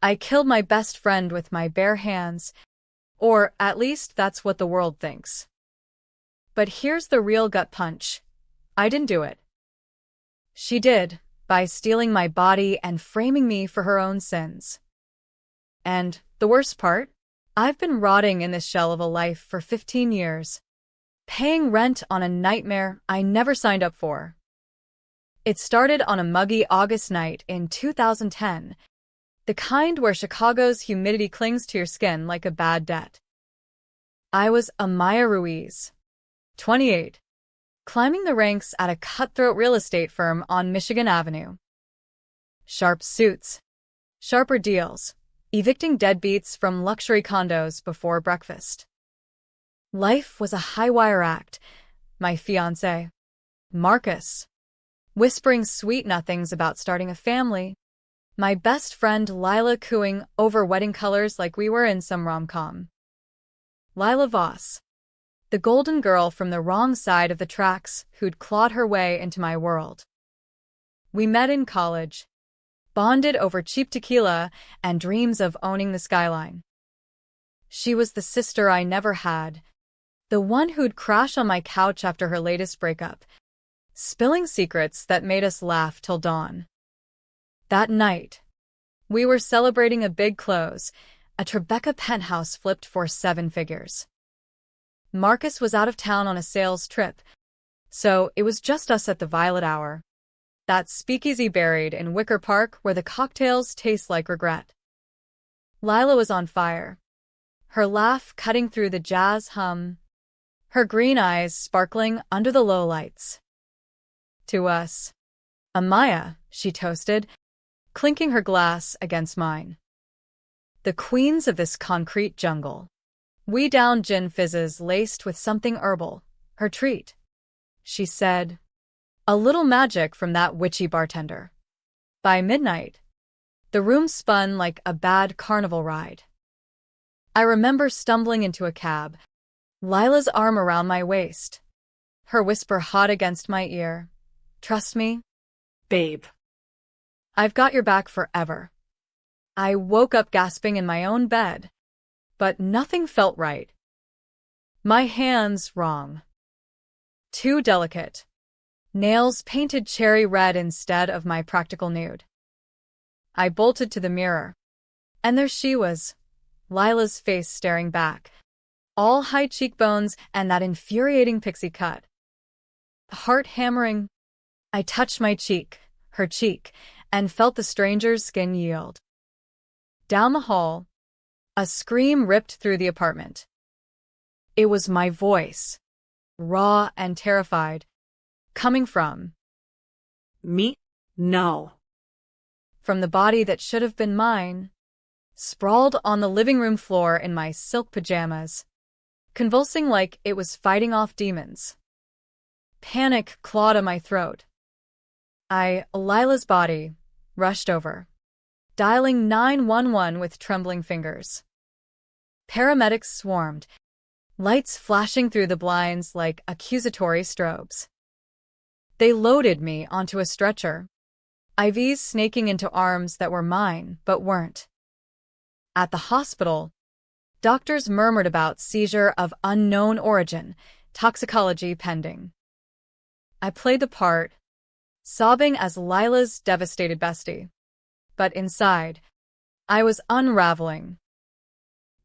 I killed my best friend with my bare hands, or at least that's what the world thinks. But here's the real gut punch. I didn't do it. She did, by stealing my body and framing me for her own sins. And the worst part? I've been rotting in this shell of a life for 15 years, paying rent on a nightmare I never signed up for. It started on a muggy August night in 2010, the kind where Chicago's humidity clings to your skin like a bad debt. I was Amaya Ruiz, 28, climbing the ranks at a cutthroat real estate firm on Michigan Avenue. Sharp suits, sharper deals, evicting deadbeats from luxury condos before breakfast. Life was a high-wire act. My fiancé, Marcus, whispering sweet nothings about starting a family. My best friend Lila cooing over wedding colors like we were in some rom-com. Lila Voss, the golden girl from the wrong side of the tracks who'd clawed her way into my world. We met in college, bonded over cheap tequila and dreams of owning the skyline. She was the sister I never had, the one who'd crash on my couch after her latest breakup, spilling secrets that made us laugh till dawn. That night, we were celebrating a big close, a Tribeca penthouse flipped for 7 figures. Marcus was out of town on a sales trip, so it was just us at the Violet Hour, that speakeasy buried in Wicker Park where the cocktails taste like regret. Lila was on fire, her laugh cutting through the jazz hum, her green eyes sparkling under the low lights. To us, Amaya, she toasted, clinking her glass against mine. The queens of this concrete jungle. We downed gin fizzes laced with something herbal, her treat. She said, a little magic from that witchy bartender. By midnight, the room spun like a bad carnival ride. I remember stumbling into a cab, Lila's arm around my waist, her whisper hot against my ear. Trust me, babe. I've got your back forever. I woke up gasping in my own bed, but nothing felt right. My hands wrong. Too delicate. Nails painted cherry red instead of my practical nude. I bolted to the mirror, and there she was, Lila's face staring back, all high cheekbones and that infuriating pixie cut. Heart hammering, I touched my cheek, her cheek, and felt the stranger's skin yield. Down the hall, a scream ripped through the apartment. It was my voice, raw and terrified, coming from me? No. From the body that should have been mine, sprawled on the living room floor in my silk pajamas, convulsing like it was fighting off demons. Panic clawed at my throat. Lila's body, rushed over, dialing 911 with trembling fingers. Paramedics swarmed, lights flashing through the blinds like accusatory strobes. They loaded me onto a stretcher, IVs snaking into arms that were mine but weren't. At the hospital, doctors murmured about seizure of unknown origin, toxicology pending. I played the part, sobbing as Lila's devastated bestie. But inside, I was unraveling.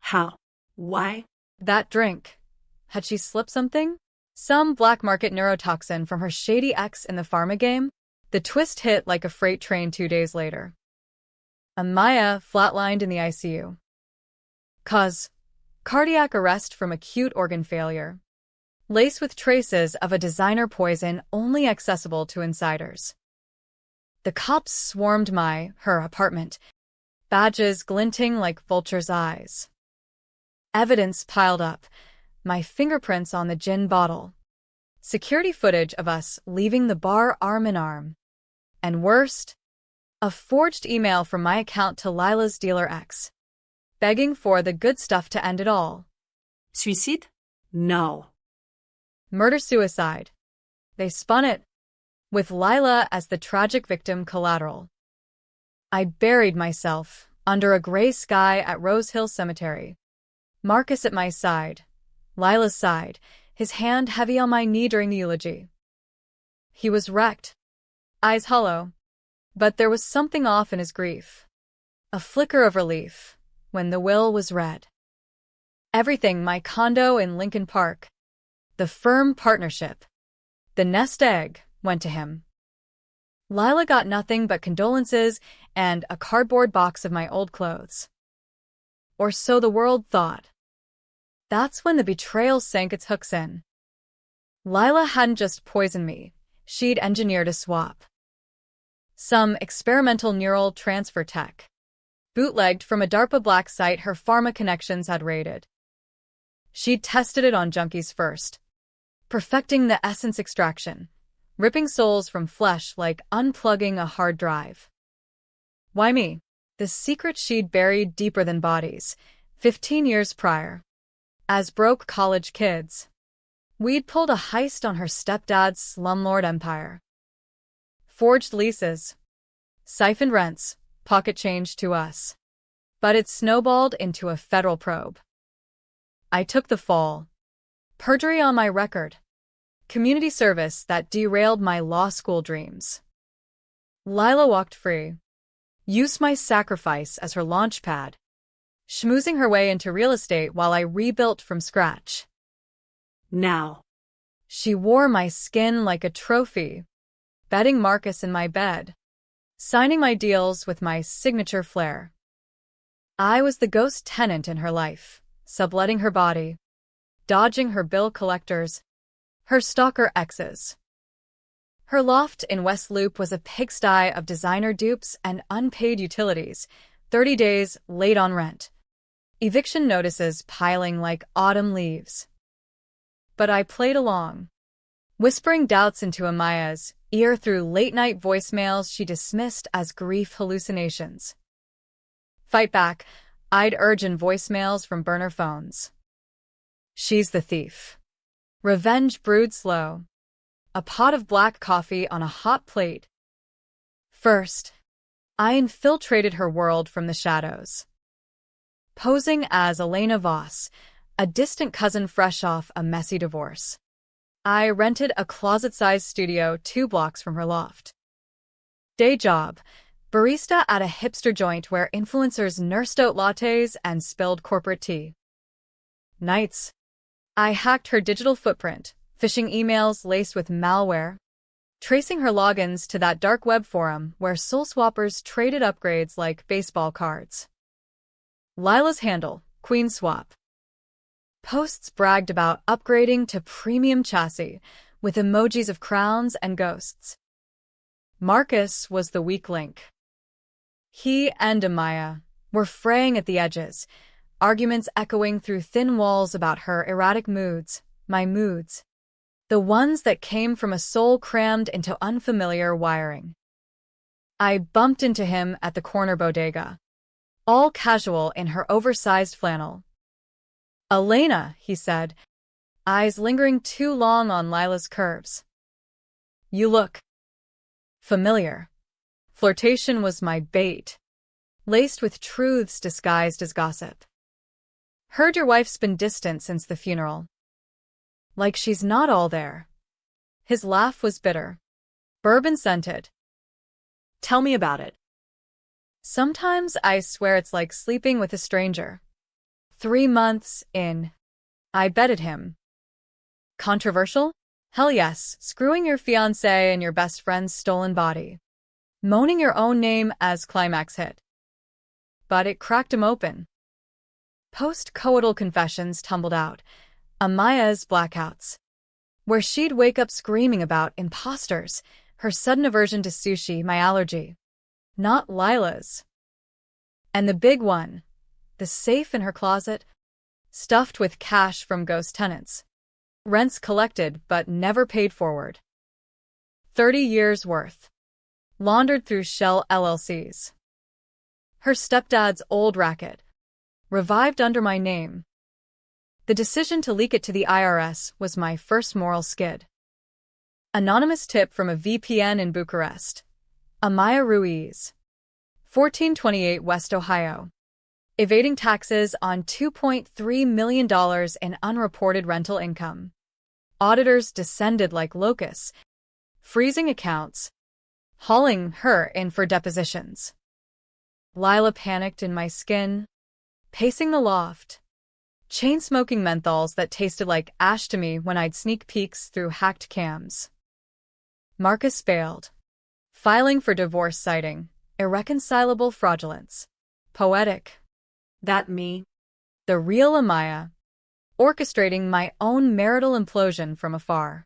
How? Why? That drink. Had she slipped something? Some black market neurotoxin from her shady ex in the pharma game? The twist hit like a freight train 2 days later. Amaya flatlined in the ICU. Cause cardiac arrest from acute organ failure, laced with traces of a designer poison only accessible to insiders. The cops swarmed her apartment, badges glinting like vultures' eyes. Evidence piled up, my fingerprints on the gin bottle, security footage of us leaving the bar arm in arm, and worst, a forged email from my account to Lila's dealer ex, begging for the good stuff to end it all. Suicide? No. Murder-suicide. They spun it, with Lila as the tragic victim collateral. I buried myself, under a gray sky at Rose Hill Cemetery. Marcus at my side, Lila's side, his hand heavy on my knee during the eulogy. He was wrecked, eyes hollow, but there was something off in his grief. A flicker of relief when the will was read. Everything, my condo in Lincoln Park, the firm partnership, the nest egg, went to him. Lila got nothing but condolences and a cardboard box of my old clothes. Or so the world thought. That's when the betrayal sank its hooks in. Lila hadn't just poisoned me, she'd engineered a swap. Some experimental neural transfer tech, bootlegged from a DARPA black site her pharma connections had raided. She'd tested it on junkies first, perfecting the essence extraction, ripping souls from flesh like unplugging a hard drive. Why me? The secret she'd buried deeper than bodies, 15 years prior. As broke college kids, we'd pulled a heist on her stepdad's slumlord empire. Forged leases, siphoned rents, pocket change to us. But it snowballed into a federal probe. I took the fall. Perjury on my record. Community service that derailed my law school dreams. Lila walked free. Used my sacrifice as her launch pad, schmoozing her way into real estate while I rebuilt from scratch. Now. She wore my skin like a trophy, bedding Marcus in my bed, signing my deals with my signature flair. I was the ghost tenant in her life, subletting her body, dodging her bill collectors, her stalker exes. Her loft in West Loop was a pigsty of designer dupes and unpaid utilities, 30 days late on rent. Eviction notices piling like autumn leaves. But I played along, whispering doubts into Amaya's ear through late-night voicemails she dismissed as grief hallucinations. Fight back, I'd urge in voicemails from burner phones. She's the thief. Revenge brewed slow. A pot of black coffee on a hot plate. First, I infiltrated her world from the shadows. Posing as Elena Voss, a distant cousin fresh off a messy divorce. I rented a closet-sized studio 2 blocks from her loft. Day job, barista at a hipster joint where influencers nursed out lattes and spilled corporate tea. Nights, I hacked her digital footprint, phishing emails laced with malware, tracing her logins to that dark web forum where soul swappers traded upgrades like baseball cards. Lila's handle, Queen Swap. Posts bragged about upgrading to premium chassis with emojis of crowns and ghosts. Marcus was the weak link. He and Amaya were fraying at the edges, arguments echoing through thin walls about her erratic moods, my moods. The ones that came from a soul crammed into unfamiliar wiring. I bumped into him at the corner bodega, all casual in her oversized flannel. "Elena," he said, eyes lingering too long on Lila's curves. "You look familiar." Flirtation was my bait, laced with truths disguised as gossip. "Heard your wife's been distant since the funeral. Like she's not all there." His laugh was bitter, bourbon-scented. "Tell me about it." "Sometimes I swear it's like sleeping with a stranger." 3 months in, I betted him. Controversial? Hell yes, screwing your fiancé and your best friend's stolen body. Moaning your own name as climax hit. But it cracked him open. Post-coital confessions tumbled out. Amaya's blackouts, where she'd wake up screaming about imposters, her sudden aversion to sushi, my allergy. Not Lila's. And the big one, the safe in her closet, stuffed with cash from ghost tenants. Rents collected but never paid forward. 30 years' worth. Laundered through shell LLCs. Her stepdad's old racket. Revived under my name. The decision to leak it to the IRS was my first moral skid. Anonymous tip from a VPN in Bucharest. Amaya Ruiz. 1428 West Ohio. Evading taxes on $2.3 million in unreported rental income. Auditors descended like locusts, freezing accounts, hauling her in for depositions. Lila panicked in my skin, pacing the loft, chain-smoking menthols that tasted like ash to me when I'd sneak peeks through hacked cams. Marcus failed, filing for divorce citing irreconcilable fraudulence. Poetic. That me? The real Amaya, orchestrating my own marital implosion from afar.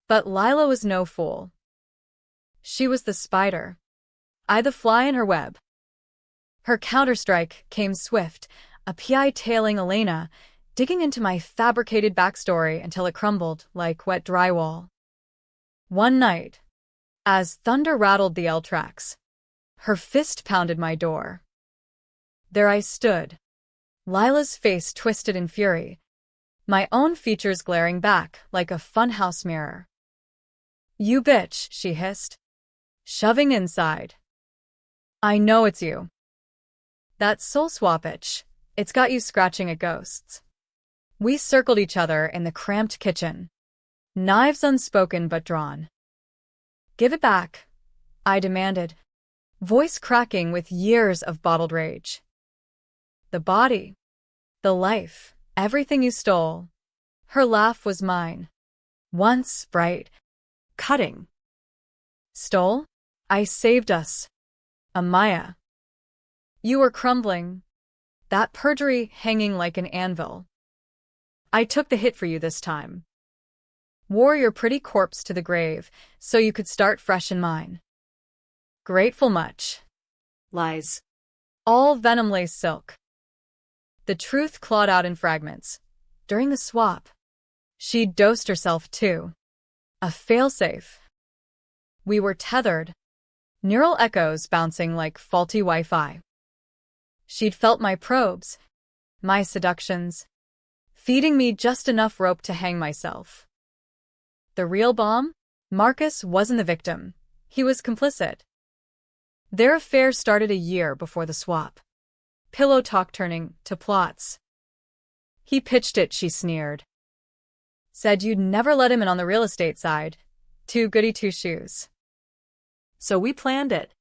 But Lila was no fool. She was the spider, I the fly in her web. Her counterstrike came swift, a PI tailing Elena, digging into my fabricated backstory until it crumbled like wet drywall. One night, as thunder rattled the L tracks, her fist pounded my door. There I stood, Lila's face twisted in fury, my own features glaring back like a funhouse mirror. "You bitch," she hissed, shoving inside. "I know it's you. That soul swap itch, it's got you scratching at ghosts." We circled each other in the cramped kitchen, knives unspoken but drawn. "Give it back," I demanded, voice cracking with years of bottled rage. "The body, the life, everything you stole." Her laugh was mine, once bright, cutting. "Stole? I saved us. Amaya. You were crumbling, that perjury hanging like an anvil. I took the hit for you this time. Wore your pretty corpse to the grave so you could start fresh in mine. Grateful much." Lies. All venom-laced silk. The truth clawed out in fragments. During the swap, she dosed herself too. A failsafe. We were tethered, neural echoes bouncing like faulty Wi-Fi. She'd felt my probes, my seductions, feeding me just enough rope to hang myself. The real bomb? Marcus wasn't the victim. He was complicit. Their affair started a year before the swap. Pillow talk turning to plots. He pitched it, she sneered. Said you'd never let him in on the real estate side. Too goody two-shoes. So we planned it.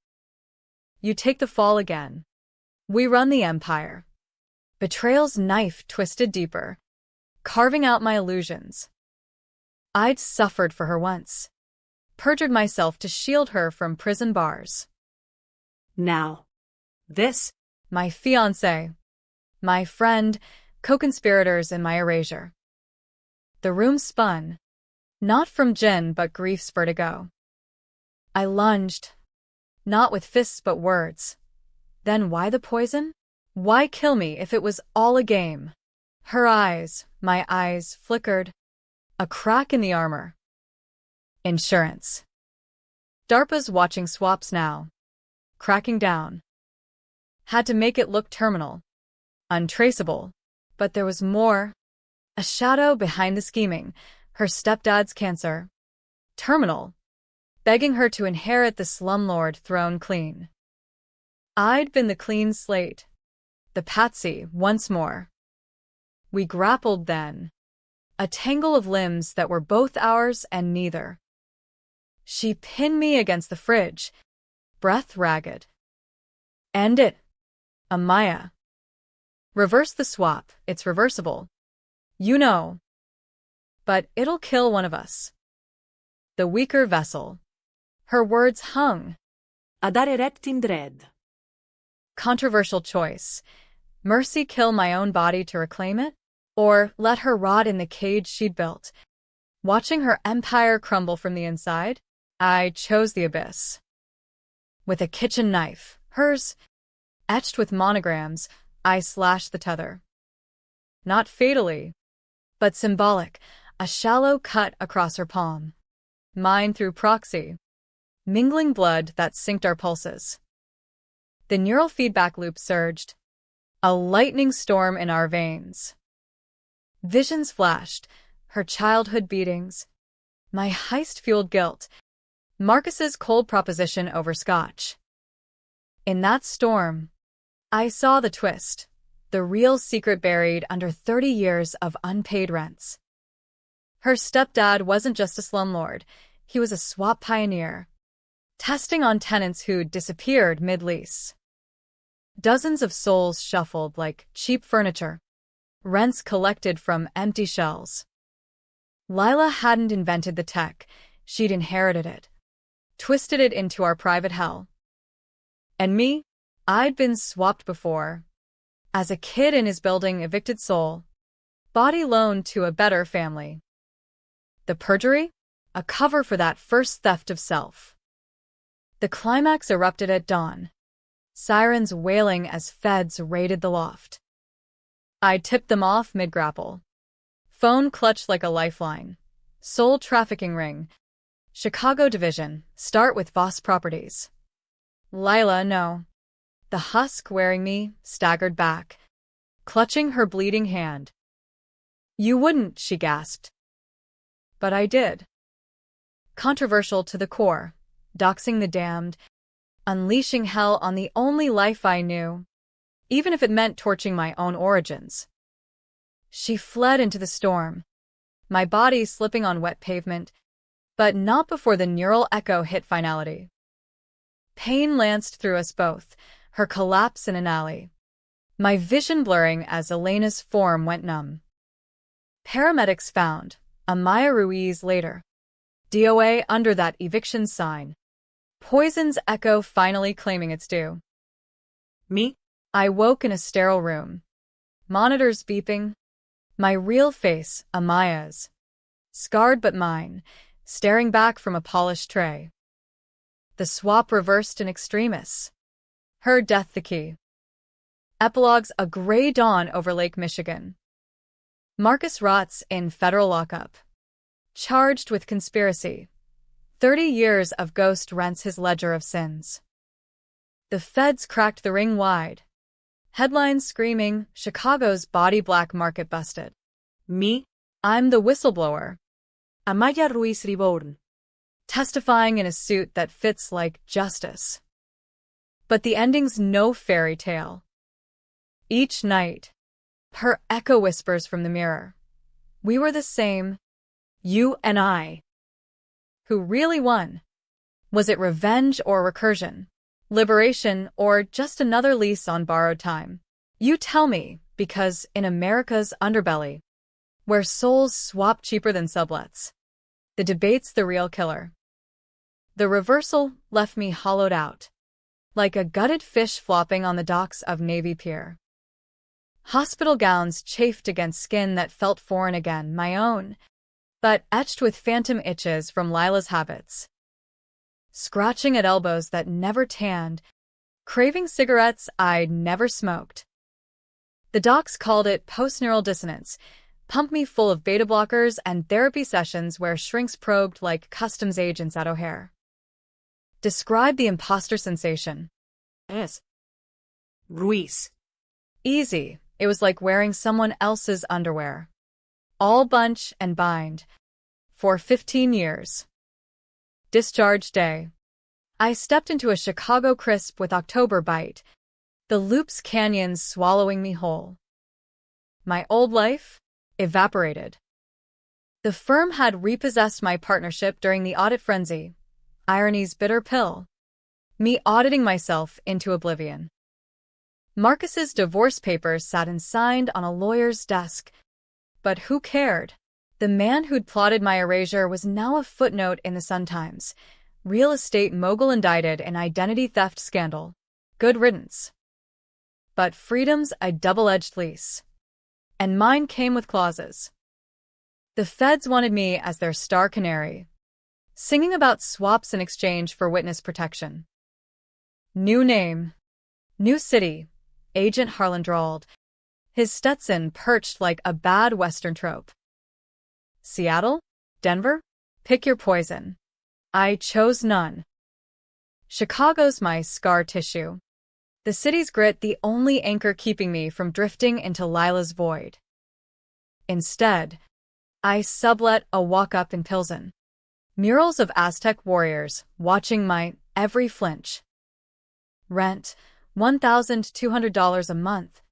You take the fall again. We run the empire. Betrayal's knife twisted deeper, carving out my illusions. I'd suffered for her once. Perjured myself to shield her from prison bars. Now. This? My fiancé. My friend, co-conspirators in my erasure. The room spun. Not from gin but grief's vertigo. I lunged. Not with fists but words. Then why the poison? Why kill me if it was all a game? Her eyes, my eyes, flickered. A crack in the armor. Insurance. DARPA's watching swaps now. Cracking down. Had to make it look terminal. Untraceable. But there was more. A shadow behind the scheming. Her stepdad's cancer. Terminal. Begging her to inherit the slumlord throne clean. I'd been the clean slate. The patsy, once more. We grappled then. A tangle of limbs that were both ours and neither. She pinned me against the fridge, breath ragged. End it, Amaya. Reverse the swap, it's reversible. You know. But it'll kill one of us. The weaker vessel. Her words hung. A dare rect in dread. Controversial choice. Mercy kill my own body to reclaim it? Or let her rot in the cage she'd built? Watching her empire crumble from the inside, I chose the abyss. With a kitchen knife, hers, etched with monograms, I slashed the tether. Not fatally, but symbolic, a shallow cut across her palm. Mine through proxy, mingling blood that synced our pulses. The neural feedback loop surged, a lightning storm in our veins. Visions flashed, her childhood beatings, my heist-fueled guilt, Marcus's cold proposition over scotch. In that storm, I saw the twist, the real secret buried under 30 years of unpaid rents. Her stepdad wasn't just a slumlord, he was a swap pioneer, testing on tenants who'd disappeared mid-lease. Dozens of souls shuffled like cheap furniture, rents collected from empty shells. Lila hadn't invented the tech, she'd inherited it, twisted it into our private hell. And me? I'd been swapped before. As a kid in his building, evicted soul, body loaned to a better family. The perjury? A cover for that first theft of self. The climax erupted at dawn, sirens wailing as feds raided the loft. I tipped them off mid-grapple. Phone clutched like a lifeline. Soul trafficking ring. Chicago division, start with Voss Properties. Lila, no. The husk wearing me staggered back, clutching her bleeding hand. You wouldn't, she gasped. But I did. Controversial to the core, doxing the damned, unleashing hell on the only life I knew, even if it meant torching my own origins. She fled into the storm, my body slipping on wet pavement, but not before the neural echo hit finality. Pain lanced through us both, her collapse in an alley, my vision blurring as Elena's form went numb. Paramedics found, Amaya Ruiz later, DOA under that eviction sign. Poison's echo finally claiming its due. Me? I woke in a sterile room. Monitors beeping. My real face, Amaya's. Scarred but mine, staring back from a polished tray. The swap reversed in extremis. Her death the key. Epilogues: a gray dawn over Lake Michigan. Marcus rots in federal lockup. Charged with conspiracy. 30 years of ghost rents his ledger of sins. The feds cracked the ring wide. Headlines screaming, Chicago's body black market busted. Me? I'm the whistleblower. Amaya Ruiz Reborn. Testifying in a suit that fits like justice. But the ending's no fairy tale. Each night, her echo whispers from the mirror. We were the same, you and I. Who really won? Was it revenge or recursion? Liberation or just another lease on borrowed time? You tell me, because in America's underbelly, where souls swap cheaper than sublets, the debate's the real killer. The reversal left me hollowed out, like a gutted fish flopping on the docks of Navy Pier. Hospital gowns chafed against skin that felt foreign again, my own, but etched with phantom itches from Lila's habits. Scratching at elbows that never tanned, craving cigarettes I'd never smoked. The docs called it post-neural dissonance, pumped me full of beta blockers and therapy sessions where shrinks probed like customs agents at O'Hare. Describe the imposter sensation. Yes. Ruiz. Easy. It was like wearing someone else's underwear. All bunch and bind. For 15 years. Discharge day. I stepped into a Chicago crisp with October bite, the Loops canyons swallowing me whole. My old life? Evaporated. The firm had repossessed my partnership during the audit frenzy. Irony's bitter pill. Me auditing myself into oblivion. Marcus's divorce papers sat unsigned on a lawyer's desk. But who cared? The man who'd plotted my erasure was now a footnote in the Sun-Times. Real estate mogul indicted in identity theft scandal. Good riddance. But freedom's a double-edged lease. And mine came with clauses. The feds wanted me as their star canary, singing about swaps in exchange for witness protection. New name. New city, Agent Harlan drawled, his Stetson perched like a bad Western trope. Seattle? Denver? Pick your poison. I chose none. Chicago's my scar tissue. The city's grit the only anchor keeping me from drifting into Lila's void. Instead, I sublet a walk-up in Pilsen. Murals of Aztec warriors watching my every flinch. Rent, $1,200 a month.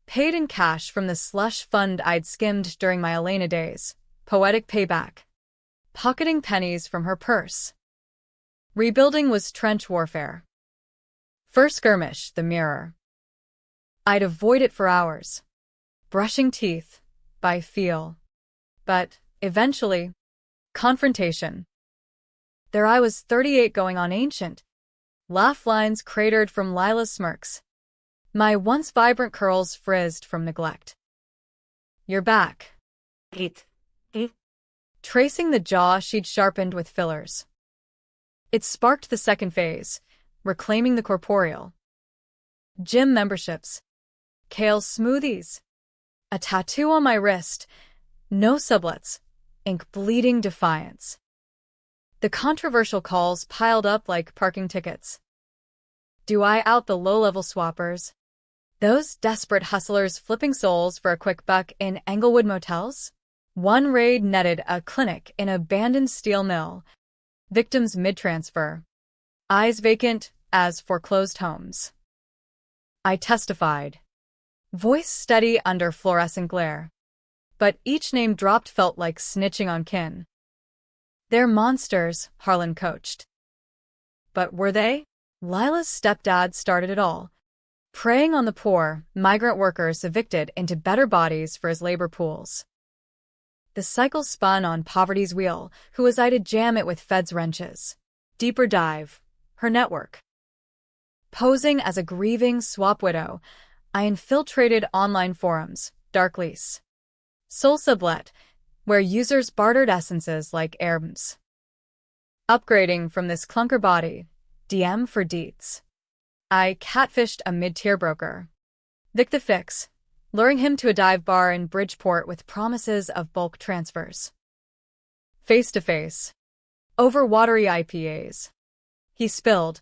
Paid in cash from the slush fund I'd skimmed during my Elena days. Poetic payback. Pocketing pennies from her purse. Rebuilding was trench warfare. First skirmish, the mirror. I'd avoid it for hours. Brushing teeth, by feel. But, eventually, confrontation. There I was, 38, going on ancient. Laugh lines cratered from Lila's smirks. My once vibrant curls frizzed from neglect. You're back. It. Tracing the jaw she'd sharpened with fillers. It sparked the second phase, reclaiming the corporeal. Gym memberships. Kale smoothies. A tattoo on my wrist. No sublets. Ink bleeding defiance. The controversial calls piled up like parking tickets. Do I out the low-level swappers? Those desperate hustlers flipping souls for a quick buck in Englewood motels? One raid netted a clinic in an abandoned steel mill. Victims mid-transfer. Eyes vacant as foreclosed homes. I testified. Voice steady under fluorescent glare. But each name dropped felt like snitching on kin. They're monsters, Harlan coached. But were they? Lila's stepdad started it all. Preying on the poor, migrant workers evicted into better bodies for his labor pools. The cycle spun on poverty's wheel, who was I to jam it with feds wrenches. Deeper dive. Her network. Posing as a grieving swap widow, I infiltrated online forums, dark lease. Soul sublet, where users bartered essences like herbs. Upgrading from this clunker body, DM for deets. I catfished a mid-tier broker. Vic the Fix, luring him to a dive bar in Bridgeport with promises of bulk transfers. Face-to-face. Over watery IPAs. He spilled.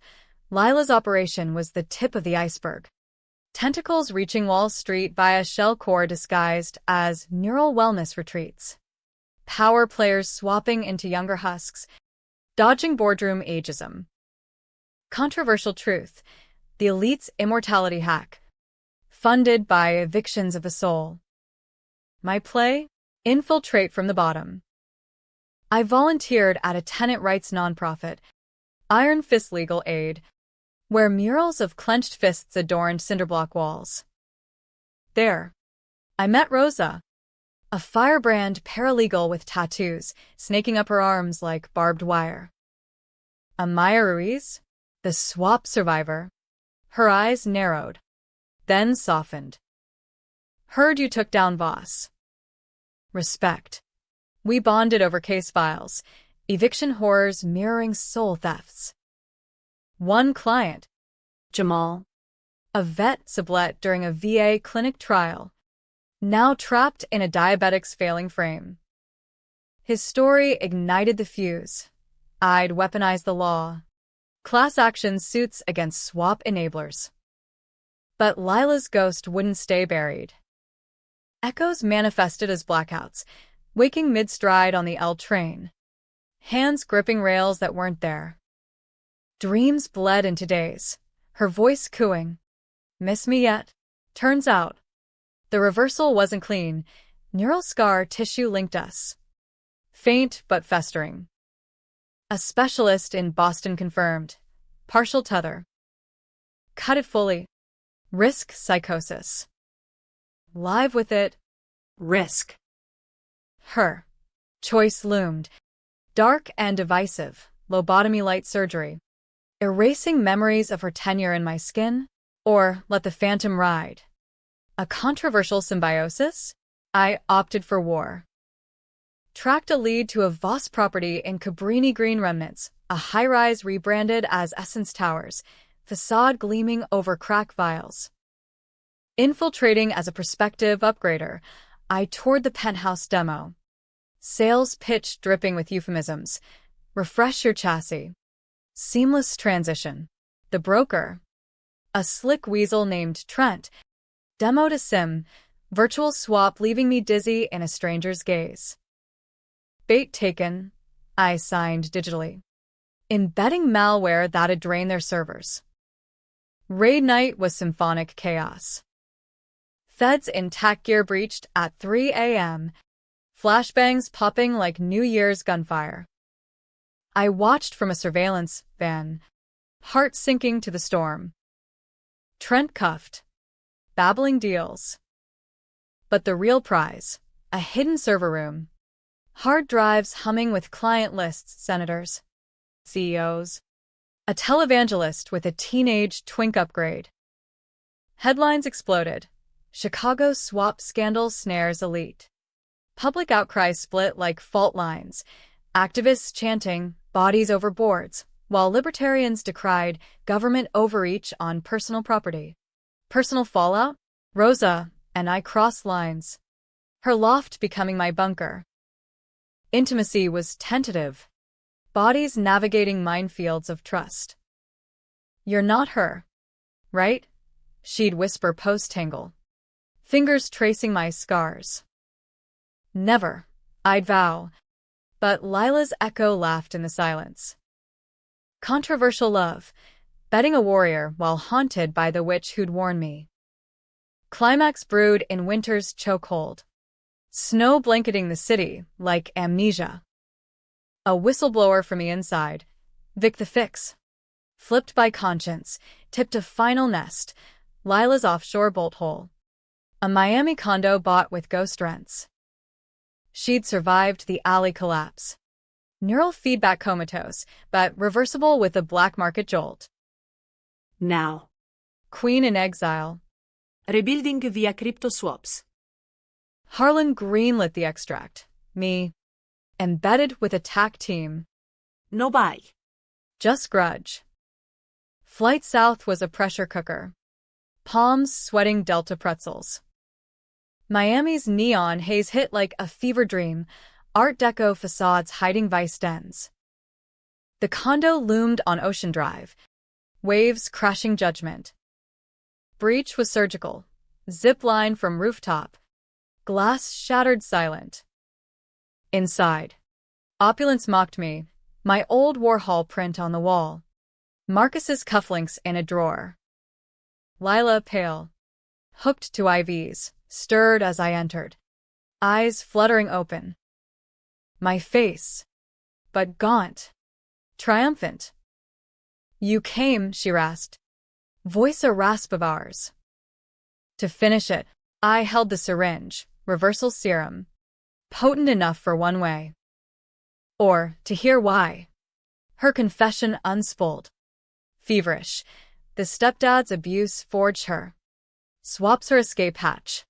Lila's operation was the tip of the iceberg. Tentacles reaching Wall Street via shell core disguised as neural wellness retreats. Power players swapping into younger husks, dodging boardroom ageism. Controversial truth. The elite's immortality hack. Funded by evictions of the soul. My play? Infiltrate from the bottom. I volunteered at a tenant rights nonprofit, Iron Fist Legal Aid, where murals of clenched fists adorned cinderblock walls. There, I met Rosa, a firebrand paralegal with tattoos snaking up her arms like barbed wire. Amaya Ruiz, the swap survivor. Her eyes narrowed, then softened. Heard you took down Voss. Respect. We bonded over case files, eviction horrors mirroring soul thefts. One client, Jamal, a vet sublet during a VA clinic trial, now trapped in a diabetic's failing frame. His story ignited the fuse. I'd weaponized the law. Class action suits against swap enablers. But Lila's ghost wouldn't stay buried. Echoes manifested as blackouts, waking mid-stride on the L train. Hands gripping rails that weren't there. Dreams bled into days, her voice cooing. Miss me yet? Turns out, the reversal wasn't clean. Neural scar tissue linked us. Faint but festering. A specialist in Boston confirmed. Partial tether. Cut it fully. Risk psychosis. Live with it. Risk. Her choice loomed. Dark and divisive. Lobotomy light surgery. Erasing memories of her tenure in my skin, or let the phantom ride. A controversial symbiosis? I opted for war. Tracked a lead to a Voss property in Cabrini Green Remnants, a high-rise rebranded as Essence Towers, facade gleaming over crack vials. Infiltrating as a prospective upgrader, I toured the penthouse demo. Sales pitch dripping with euphemisms. Refresh your chassis. Seamless transition. The broker, a slick weasel named Trent, demoed a sim, virtual swap leaving me dizzy in a stranger's gaze. Bait taken, I signed digitally. Embedding malware that'd drain their servers. Raid night was symphonic chaos. Feds in tack gear breached at 3 a.m., flashbangs popping like New Year's gunfire. I watched from a surveillance van, heart sinking to the storm. Trent cuffed, babbling deals. But the real prize, a hidden server room. Hard drives humming with client lists, senators, CEOs. A televangelist with a teenage twink upgrade. Headlines exploded. Chicago swap scandal snares elite. Public outcry split like fault lines. Activists chanting, bodies over boards, while libertarians decried government overreach on personal property. Personal fallout? Rosa and I crossed lines. Her loft becoming my bunker. Intimacy was tentative. Bodies navigating minefields of trust. You're not her, right? She'd whisper post-tangle. Fingers tracing my scars. Never, I'd vow. But Lila's echo laughed in the silence. Controversial love, betting a warrior while haunted by the witch who'd warned me. Climax brewed in winter's chokehold. Snow blanketing the city like amnesia. A whistleblower from the inside, Vic the Fix. Flipped by conscience, tipped a final nest, Lila's offshore bolt hole. A Miami condo bought with ghost rents. She'd survived the alley collapse. Neural feedback comatose, but reversible with a black market jolt. Now. Queen in exile. Rebuilding via crypto swaps. Harlan greenlit the extract. Me. Embedded with a tack team. No buy. Just grudge. Flight south was a pressure cooker. Palms sweating Delta pretzels. Miami's neon haze hit like a fever dream, Art Deco facades hiding vice dens. The condo loomed on Ocean Drive, waves crashing judgment. Breach was surgical, zip line from rooftop, glass shattered silent. Inside, opulence mocked me, my old Warhol print on the wall. Marcus's cufflinks in a drawer. Lila pale, hooked to IVs, stirred as I entered. Eyes fluttering open. My face, but gaunt, triumphant. You came, she rasped. Voice a rasp of ours. To finish it, I held the syringe, reversal serum. Potent enough for one way. Or, to hear why. Her confession unspooled. Feverish, the stepdad's abuse forged her. Swaps her escape hatch.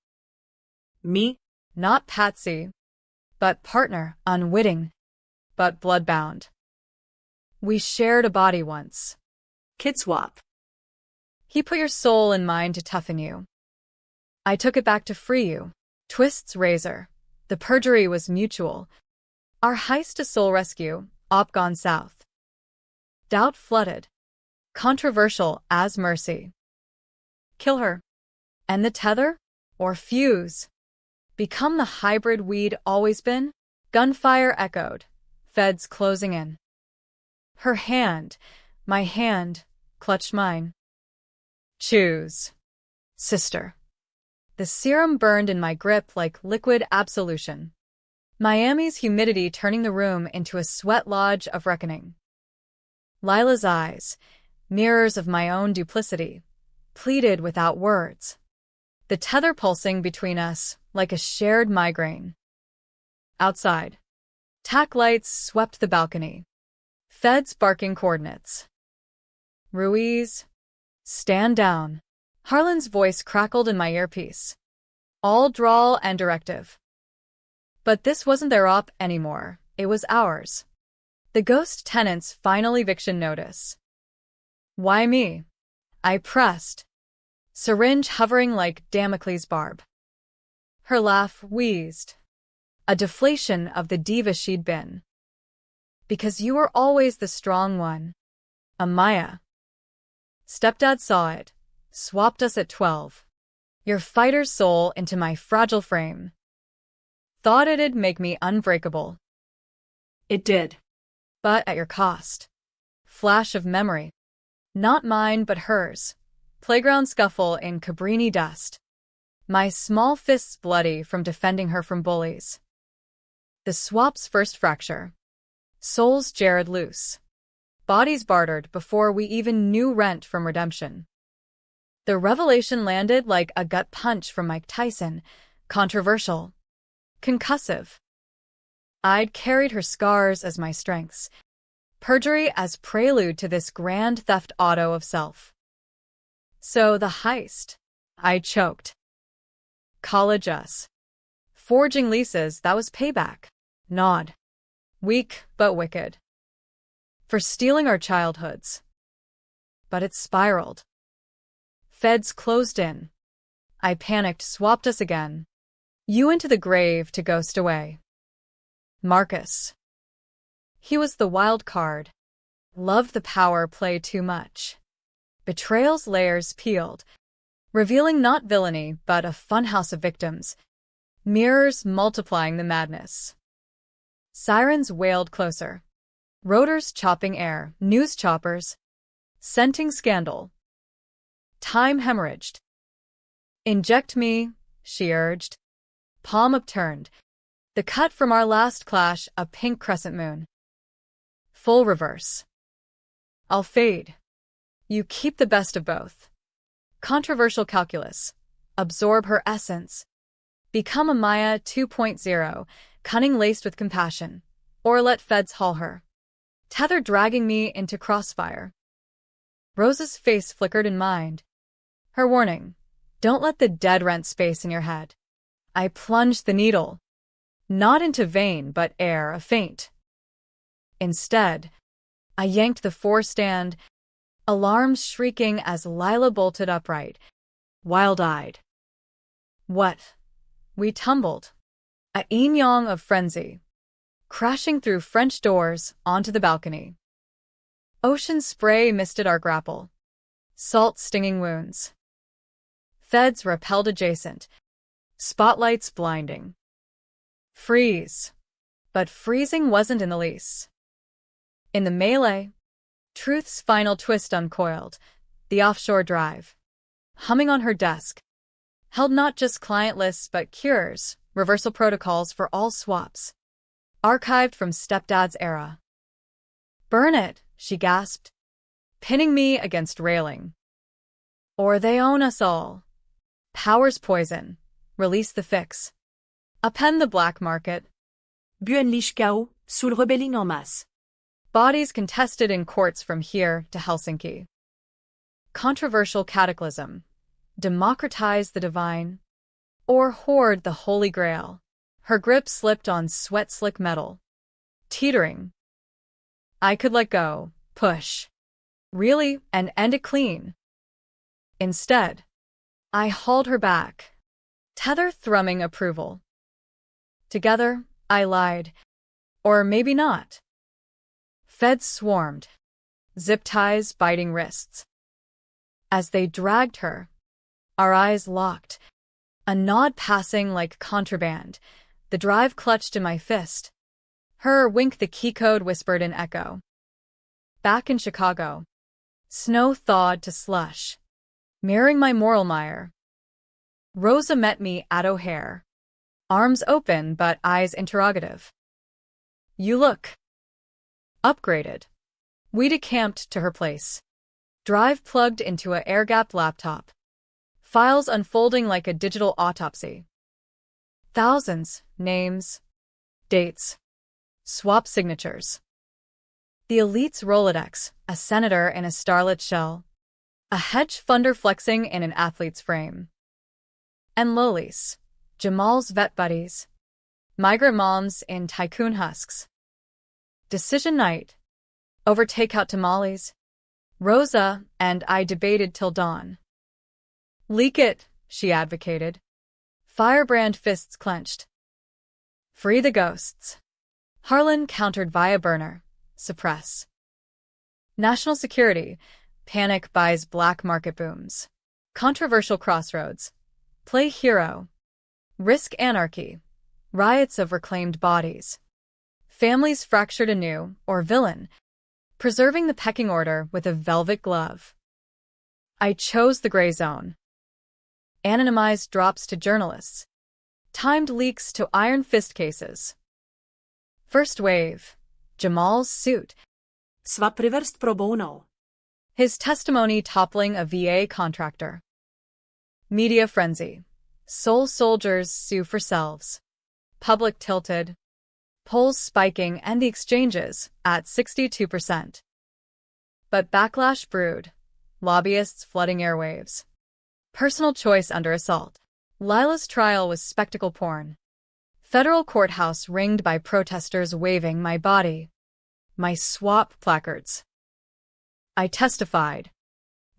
Me? Not Patsy, but partner, unwitting, but bloodbound. We shared a body once. Kid swap. He put your soul in mine to toughen you. I took it back to free you. Twist's razor. The perjury was mutual. Our heist to soul rescue, op gone south. Doubt flooded. Controversial as mercy. Kill her. And the tether? Or fuse? Become the hybrid we'd always been? Gunfire echoed. Feds closing in. Her hand, my hand, clutched mine. Choose. Sister. The serum burned in my grip like liquid absolution. Miami's humidity turning the room into a sweat lodge of reckoning. Lila's eyes, mirrors of my own duplicity, pleaded without words. The tether pulsing between us like a shared migraine. Outside, tack lights swept the balcony. Feds barking coordinates. Ruiz, stand down. Harlan's voice crackled in my earpiece. All drawl and directive. But this wasn't their op anymore, it was ours. The ghost tenant's final eviction notice. Why me? I pressed. Syringe hovering like Damocles' barb. Her laugh wheezed. A deflation of the diva she'd been. Because you were always the strong one. Amaya. Stepdad saw it. Swapped us at 12. Your fighter's soul into my fragile frame. Thought it'd make me unbreakable. It did. But at your cost. Flash of memory. Not mine but hers. Playground scuffle in Cabrini dust. My small fists bloody from defending her from bullies. The swap's first fracture. Souls jarred loose. Bodies bartered before we even knew rent from redemption. The revelation landed like a gut punch from Mike Tyson. Controversial. Concussive. I'd carried her scars as my strengths. Perjury as prelude to this grand theft auto of self. So the heist. I choked. College us. Forging leases, that was payback. Nod. Weak, but wicked. For stealing our childhoods. But it spiraled. Feds closed in. I panicked, swapped us again. You into the grave to ghost away. Marcus. He was the wild card. Loved the power play too much. Betrayal's layers peeled, revealing not villainy but a funhouse of victims. Mirrors multiplying the madness. Sirens wailed closer. Rotors chopping air, news choppers. Scenting scandal. Time hemorrhaged. Inject me, she urged. Palm upturned. The cut from our last clash, a pink crescent moon. Full reverse. I'll fade. You keep the best of both. Controversial calculus. Absorb her essence. Become a Maya 2.0, cunning laced with compassion. Or let feds haul her. Tether dragging me into crossfire. Rose's face flickered in mind. Her warning. Don't let the dead rent space in your head. I plunged the needle. Not into vein, but air, a feint. Instead, I yanked the forestand, alarms shrieking as Lila bolted upright, wild-eyed. What? We tumbled. A yin-yang of frenzy, crashing through French doors onto the balcony. Ocean spray misted our grapple. Salt stinging wounds. Feds repelled adjacent. Spotlights blinding. Freeze. But freezing wasn't in the lease. In the melee, truth's final twist uncoiled, the offshore drive. Humming on her desk. Held not just client lists but cures, reversal protocols for all swaps. Archived from stepdad's era. Burn it, she gasped, pinning me against railing. Or they own us all. Power's poison. Release the fix. Append the black market. Unleash chaos, soul rebelling en masse. Bodies contested in courts from here to Helsinki. Controversial cataclysm. Democratize the divine. Or hoard the holy grail. Her grip slipped on sweat-slick metal. Teetering. I could let go, push. Really, and end it clean. Instead, I hauled her back. Tether thrumming approval. Together, I lied. Or maybe not. Feds swarmed. Zip ties biting wrists. As they dragged her, our eyes locked. A nod passing like contraband. The drive clutched in my fist. Her wink the key code whispered in echo. Back in Chicago. Snow thawed to slush. Mirroring my moral mire. Rosa met me at O'Hare. Arms open but eyes interrogative. You look upgraded. We decamped to her place. Drive plugged into a air-gapped laptop. Files unfolding like a digital autopsy. Thousands, names, dates, swap signatures. The elite's Rolodex, a senator in a starlit shell. A hedge funder flexing in an athlete's frame. And lowlies, Jamal's vet buddies. Migrant moms in tycoon husks. Decision night. Over takeout tamales. Rosa and I debated till dawn. Leak it, she advocated. Firebrand fists clenched. Free the ghosts. Harlan countered via burner. Suppress. National security. Panic buys black market booms. Controversial crossroads. Play hero. Risk anarchy. Riots of reclaimed bodies. Families fractured anew, or villain. Preserving the pecking order with a velvet glove. I chose the gray zone. Anonymized drops to journalists. Timed leaks to Iron Fist cases. First wave. Jamal's suit. Swap reversed pro bono. His testimony toppling a VA contractor. Media frenzy. Soul soldiers sue for selves. Public tilted. Polls spiking and the exchanges at 62%. But backlash brewed. Lobbyists flooding airwaves. Personal choice under assault. Lila's trial was spectacle porn. Federal courthouse ringed by protesters waving my body. My swap placards. I testified.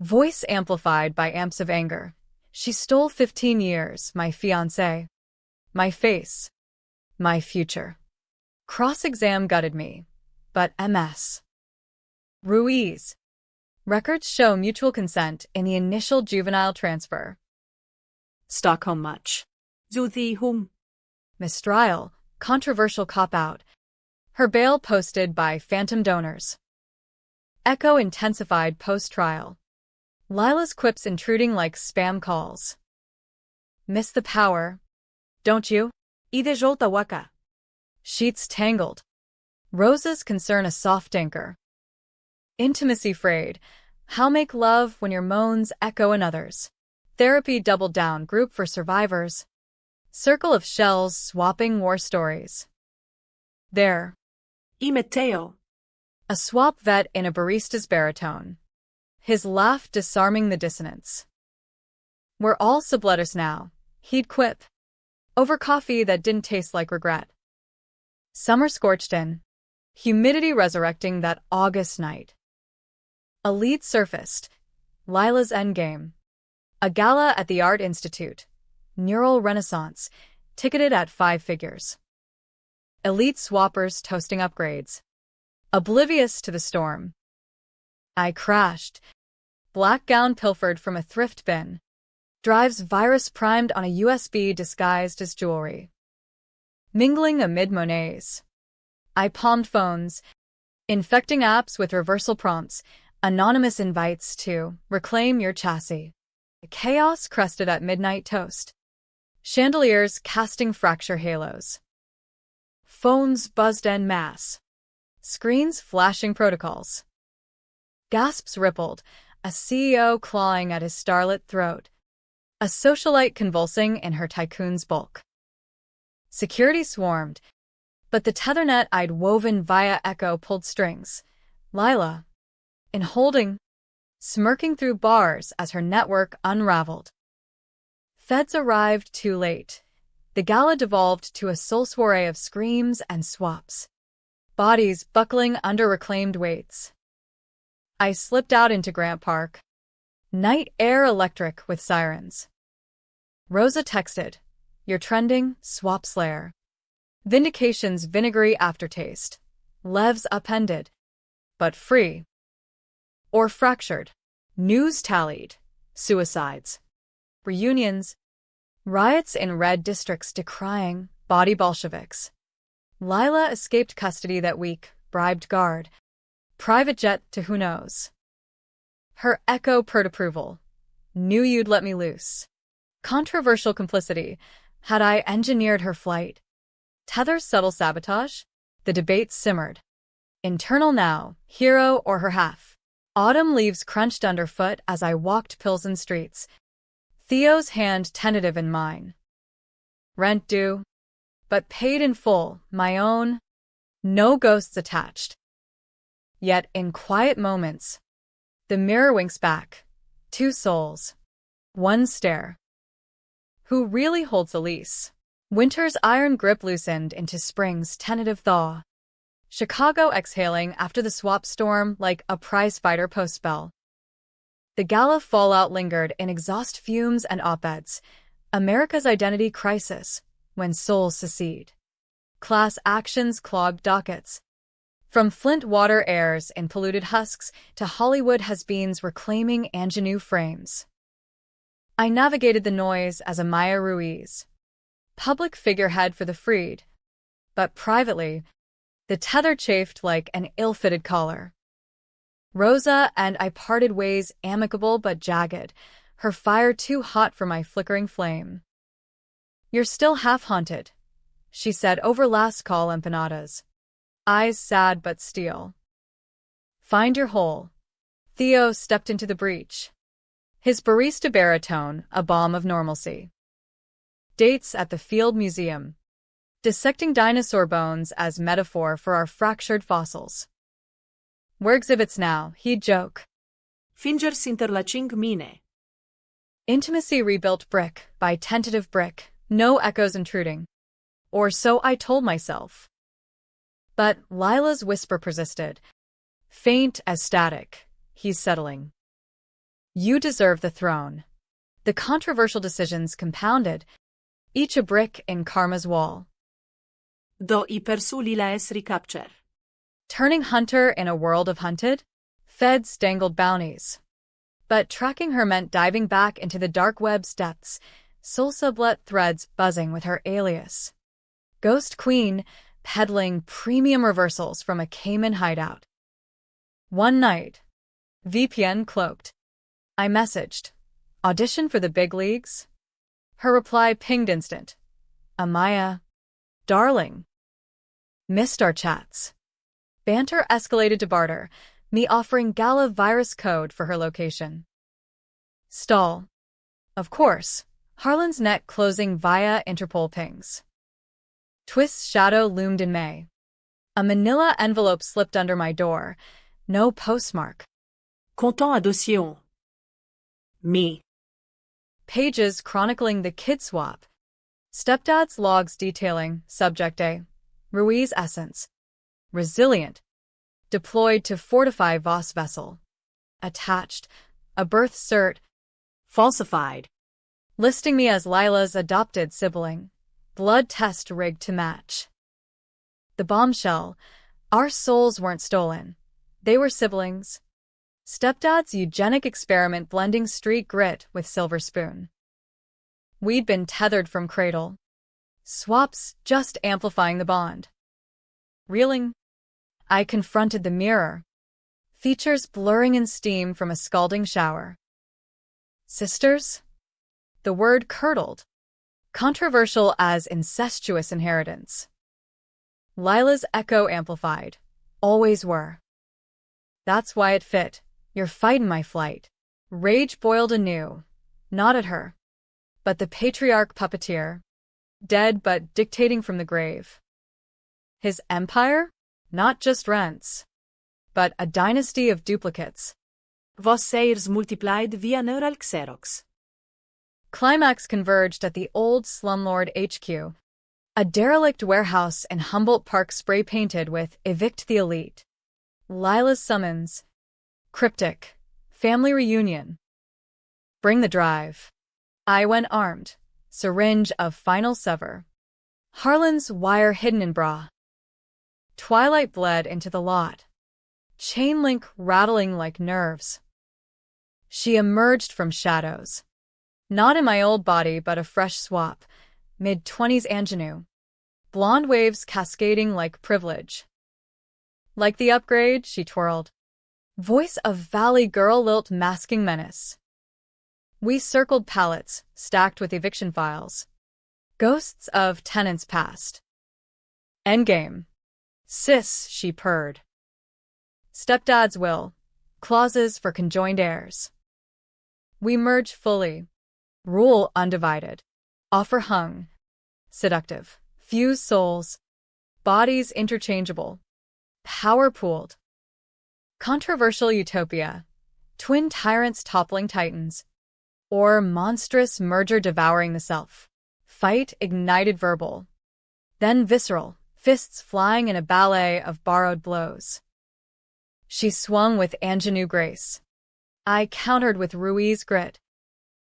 Voice amplified by amps of anger. She stole 15 years, my fiancé. My face. My future. Cross-exam gutted me. But MS. Ruiz. Records show mutual consent in the initial juvenile transfer. Stockholm much. Zuthi hum. Mistrial, controversial cop-out. Her bail posted by phantom donors. Echo intensified post-trial. Lila's quips intruding like spam calls. Miss the power. Don't you? Ide żółta waka. Sheets tangled. Roses concern a soft anchor. Intimacy frayed. How make love when your moans echo another's. Therapy doubled down group for survivors. Circle of shells swapping war stories. There. I Matteo. A swap vet in a barista's baritone. His laugh disarming the dissonance. We're all subletters now, he'd quip. Over coffee that didn't taste like regret. Summer scorched in. Humidity resurrecting that August night. A lead surfaced. Lila's endgame. A gala at the Art Institute. Neural Renaissance. Ticketed at 5 figures. Elite swappers toasting upgrades. Oblivious to the storm. I crashed. Black gown pilfered from a thrift bin. Drives virus primed on a USB disguised as jewelry. Mingling amid Monets. I palmed phones. Infecting apps with reversal prompts. Anonymous invites to reclaim your chassis. Chaos crested at midnight toast. Chandeliers casting fracture halos. Phones buzzed en masse. Screens flashing protocols. Gasps rippled, a CEO clawing at his starlit throat. A socialite convulsing in her tycoon's bulk. Security swarmed, but the tethernet I'd woven via Echo pulled strings. Lila, in holding, smirking through bars as her network unraveled. Feds arrived too late. The gala devolved to a soul soiree of screams and swaps. Bodies buckling under reclaimed weights. I slipped out into Grant Park. Night air electric with sirens. Rosa texted, "You're trending, swap slayer." Vindication's vinegary aftertaste. Levs upended. But free. Or fractured. News tallied. Suicides. Reunions. Riots in red districts decrying body Bolsheviks. Lila escaped custody that week, bribed guard. Private jet to who knows. Her Echo purred approval. Knew you'd let me loose. Controversial complicity. Had I engineered her flight? Tether's subtle sabotage? The debate simmered. Internal now, hero or her half. Autumn leaves crunched underfoot as I walked Pilsen streets. Theo's hand tentative in mine. Rent due, but paid in full, my own. No ghosts attached. Yet in quiet moments, the mirror winks back. 2 souls. 1 stare. Who really holds the lease? Winter's iron grip loosened into spring's tentative thaw. Chicago exhaling after the swap storm like a prizefighter post-spell. The gala fallout lingered in exhaust fumes and op-eds. America's identity crisis, when souls secede. Class actions clogged dockets. From Flint water heirs in polluted husks to Hollywood has-beens reclaiming ingenue frames. I navigated the noise as a Maya Ruiz. Public figurehead for the freed. But privately, the tether chafed like an ill-fitted collar. Rosa and I parted ways amicable but jagged, her fire too hot for my flickering flame. You're still half-haunted, she said over last call empanadas. Eyes sad but steel. Find your hole. Theo stepped into the breach. His barista baritone, a balm of normalcy. Dates at the Field Museum. Dissecting dinosaur bones as metaphor for our fractured fossils. We're exhibits now, he'd joke. Fingers interlacing mine. Intimacy rebuilt brick by tentative brick, no echoes intruding. Or so I told myself. But Lila's whisper persisted. Faint as static, he's settling. You deserve the throne. The controversial decisions compounded, each a brick in karma's wall. Do I persu lila es recapture. Turning hunter in a world of hunted? Feds dangled bounties. But tracking her meant diving back into the dark web's depths, soul sublet threads buzzing with her alias. Ghost Queen, peddling premium reversals from a Cayman hideout. One night, VPN cloaked. I messaged, audition for the big leagues? Her reply pinged instant. Amaya. Darling. Missed our chats. Banter escalated to barter, me offering Gala virus code for her location. Stall. Of course, Harlan's net closing via Interpol pings. Twist's shadow loomed in May. A manila envelope slipped under my door. No postmark. Content à dossier. Me. Pages chronicling the kid swap. Stepdad's logs detailing Subject A. Ruiz essence. Resilient. Deployed to fortify Voss vessel. Attached. A birth cert. Falsified. Listing me as Lila's adopted sibling. Blood test rigged to match. The bombshell. Our souls weren't stolen. They were siblings. Stepdad's eugenic experiment blending street grit with silver spoon. We'd been tethered from cradle. Swaps just amplifying the bond. Reeling, I confronted the mirror. Features blurring in steam from a scalding shower. Sisters? The word curdled. Controversial as incestuous inheritance. Lila's echo amplified. Always were. That's why it fit. You're fightin' my flight. Rage boiled anew. Not at her. But the patriarch puppeteer. Dead but dictating from the grave. His empire? Not just rents. But a dynasty of duplicates. Vos seirs multiplied via neural xerox. Climax converged at the old slumlord HQ. A derelict warehouse in Humboldt Park spray-painted with Evict the Elite. Lila's summons. Cryptic. Family reunion. Bring the drive. I went armed. Syringe of final sever. Harlan's wire hidden in bra. Twilight bled into the lot. Chain link rattling like nerves. She emerged from shadows. Not in my old body but a fresh swap. Mid-20s ingenue. Blonde waves cascading like privilege. Like the upgrade, she twirled. Voice of Valley Girl lilt masking menace. We circled pallets, stacked with eviction files. Ghosts of tenants past. Endgame. Sis, she purred. Stepdad's will. Clauses for conjoined heirs. We merge fully. Rule undivided. Offer hung. Seductive. Fuse souls. Bodies interchangeable. Power pooled. Controversial utopia. Twin tyrants toppling titans. Or monstrous merger devouring the self. Fight ignited verbal. Then visceral, fists flying in a ballet of borrowed blows. She swung with ingenue grace. I countered with Ruiz grit.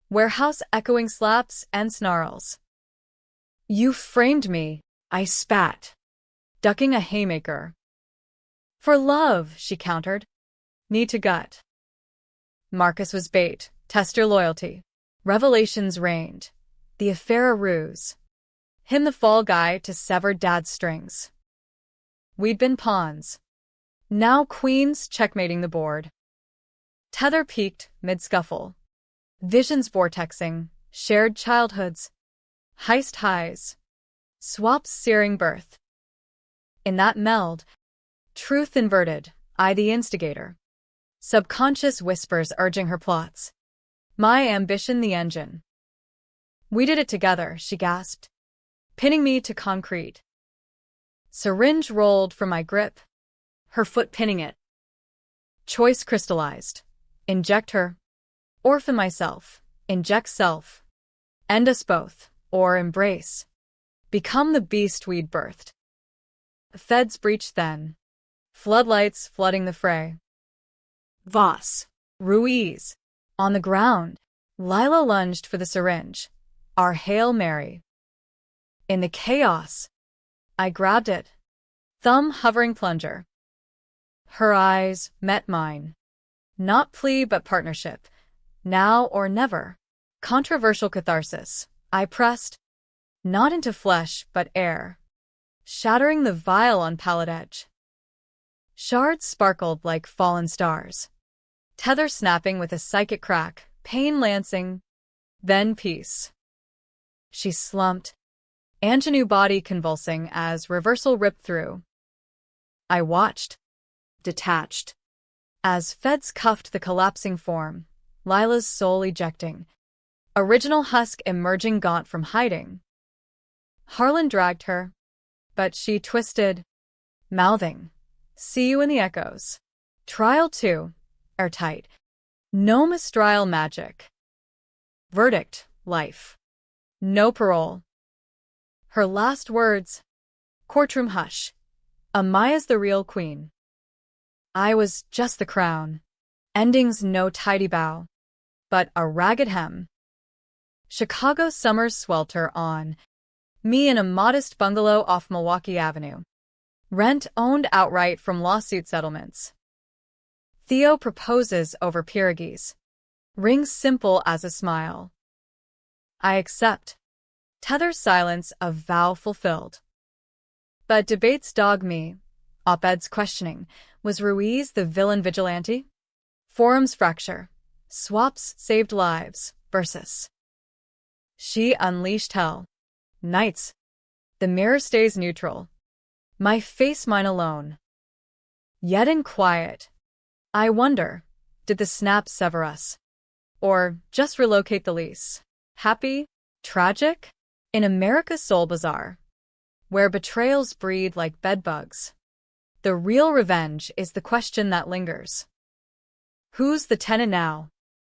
Warehouse echoing slaps and snarls. You framed me, I spat. Ducking a haymaker. For love, she countered. Knee to gut. Marcus was bait. Test your loyalty. Revelations reigned. The affair a ruse. Him the fall guy to sever dad's strings. We'd been pawns. Now queens checkmating the board. Tether peaked mid-scuffle. Visions vortexing, shared childhoods, heist highs, swaps searing birth. In that meld, truth inverted, I the instigator. Subconscious whispers urging her plots. My ambition the engine. We did it together, she gasped, pinning me to concrete. Syringe rolled from my grip, her foot pinning it. Choice crystallized. Inject her. Orphan myself. Inject self. End us both, or embrace. Become the beast we'd birthed. Feds breached then. Floodlights flooding the fray. Voss. Ruiz. On the ground. Lila lunged for the syringe. Our Hail Mary. In the chaos, I grabbed it. Thumb hovering plunger. Her eyes met mine. Not plea but partnership. Now or never. Controversial catharsis. I pressed. Not into flesh but air. Shattering the vial on pallet edge. Shards sparkled like fallen stars. Tether snapping with a psychic crack. Pain lancing. Then peace. She slumped. Ingenue body convulsing as reversal ripped through. I watched. Detached. As feds cuffed the collapsing form, Lila's soul ejecting. Original husk emerging gaunt from hiding. Harlan dragged her, but she twisted, mouthing, see you in the echoes. Trial 2, airtight. No mistrial magic. Verdict, life. No parole. Her last words, courtroom hush. Amaya's the real queen. I was just the crown. Endings no tidy bow, but a ragged hem. Chicago summers swelter on. Me in a modest bungalow off Milwaukee Avenue. Rent owned outright from lawsuit settlements. Theo proposes over pierogies. Rings simple as a smile. I accept. Tether's silence a vow fulfilled. But debates dog me. Op-eds questioning. Was Ruiz the villain vigilante? Forums fracture. Swaps saved lives. Versus. She unleashed hell. Nights. The mirror stays neutral. My face mine alone. Yet in quiet. I wonder, did the snap sever us? Or just relocate the lease? Happy? Tragic? In America's soul bazaar, where betrayals breed like bedbugs, the real revenge is the question that lingers. Who's the tenant now?